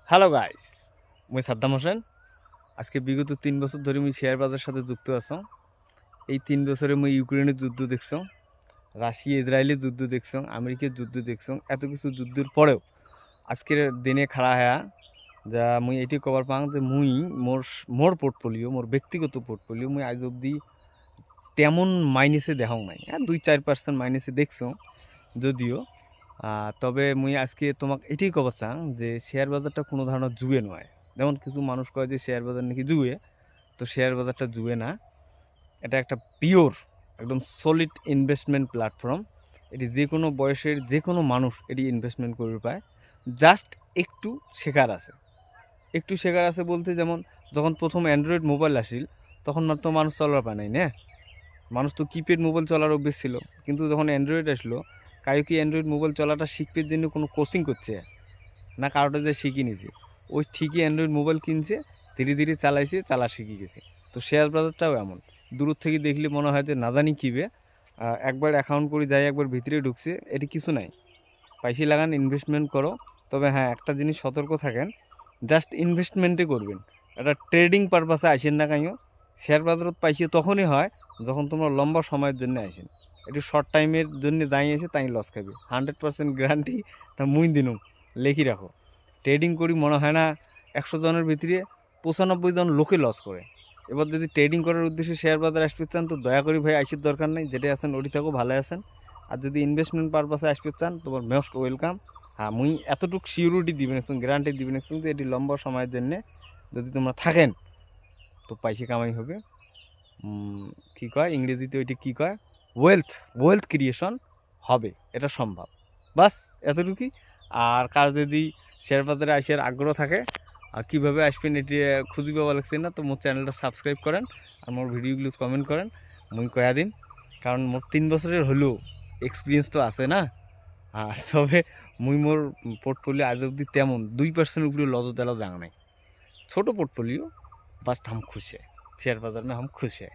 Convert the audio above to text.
Hello guys, মুই সাদ্দাম হোসেন। আজকে বিগত 3 বছর ধরে মুই শেয়ার বাজারের সাথে যুক্ত আছো। এই 3 বছরে মুই ইউক্রেনের যুদ্ধ দেখছো, রাশিয়া ইসরায়েলের যুদ্ধ দেখছো, আমেরিকার যুদ্ধ দেখছো। এত কিছু যুদ্ধের পরেও আজকের দিনে খাড়া হয়া যা মুই এটি কভার পাং যে মুই মোর মোর পোর্টফোলিও, মোর ব্যক্তিগত পোর্টফোলিও মুই আজ অবধি তেমন মাইনাসে দেখাও নাই। হ্যাঁ, 2-4% মাইনাসে দেখছো যদিও। তবে মুই আজকে তোমাক এটাই কব চাং যে শেয়ার বাজারটা কোনো ধরনের জুয়ে নয়। যেমন কিছু মানুষ কয় যে শেয়ার বাজার নাকি জুয়ে, তো শেয়ার বাজারটা জুয়ে না। এটা একটা পিওর, একদম সলিড ইনভেস্টমেন্ট প্ল্যাটফর্ম। এটি যে কোনো বয়সের যে কোনো মানুষ এটি ইনভেস্টমেন্ট করতে পায়। জাস্ট একটু শেখার আছে। একটু শেখার আছে বলতে, যেমন যখন প্রথম অ্যান্ড্রয়েড মোবাইল আসিল তখন তো মানুষ চলার পায় নাই না। মানুষ তো কিপ্যাড মোবাইল চলার অভ্যেস ছিল, কিন্তু যখন অ্যান্ড্রয়েড আসলো কারো কি অ্যান্ড্রয়েড মোবাইল চলাটা শিখবার জন্য কোনো কোচিং করছে না, কারোটা যে শিখে নিছে ওই ঠিকই অ্যান্ড্রয়েড মোবাইল কিনছে, ধীরে ধীরে চালাইছে, চালা শিখে গেছে। তো শেয়ার বাজারটাও এমন, দূর থেকে দেখলে মনে হয় যে না জানি কীবে, একবার অ্যাকাউন্ট করে যাই, একবার ভিতরে ঢুকছে, এটি কিছু নাই। পয়সা লাগান, ইনভেস্টমেন্ট করো। তবে হ্যাঁ, একটা জিনিস সতর্ক থাকেন, জাস্ট ইনভেস্টমেন্টে করবেন, এটা ট্রেডিং পারপাসে আসেন না কাইও। শেয়ার বাজারত পাইছে তখনই হয় যখন তোমরা লম্বা সময়ের জন্য আসেন। এটি শর্ট টাইমের জন্য যাই এসে তাই লস খাবে, 100% গ্যারান্টি। তা মুই দিনুম, লেখি রাখো। ট্রেডিং করি মনে হয় না 100 জনের ভিতরে 95 জন লোকে লস করে। এবার যদি ট্রেডিং করার উদ্দেশ্যে শেয়ার বাজার আসতে চান তো দয়া করি ভাই আইসির দরকার নেই, যেটা আছেন ওটি থাকো, ভালো আছেন। আর যদি ইনভেস্টমেন্ট পারপাসে আসতে চান তোমার মোস্ট ওয়েলকাম। হ্যাঁ, মুই এতটুকু সিউরিটি দিবেন, গ্যারান্টি দিবেন যে এটি লম্বা সময়ের জন্য যদি তোমরা থাকেন তো পয়সা কামাই হবে। কী কয় ইংরেজিতে ওইটি কী কয়, ওয়েলথ ওয়েলথ ক্রিয়েশন হবে, এটা সম্ভব। বাস এতটুকুই। আর কার যদি শেয়ার বাজারে আসার আগ্রহ থাকে আর কীভাবে আসবেন এটি খুঁজে পাওয়া লাগছে না, তো মোর চ্যানেলটা সাবস্ক্রাইব করেন আর মোর ভিডিওগুলো কমেন্ট করেন, মুই কয়া দিন। কারণ মোর 3 বছরের হলেও এক্সপিরিয়েন্স তো আছে না। আর তবে মুই মোর পোর্টফোলিও আজ অবধি তেমন 2% উপরে লজ দেওয়া জানা নাই। ছোটো पोर्टफोलियो, बस हम खुश हैं। शेयर बाज़ार में हम खुश हैं।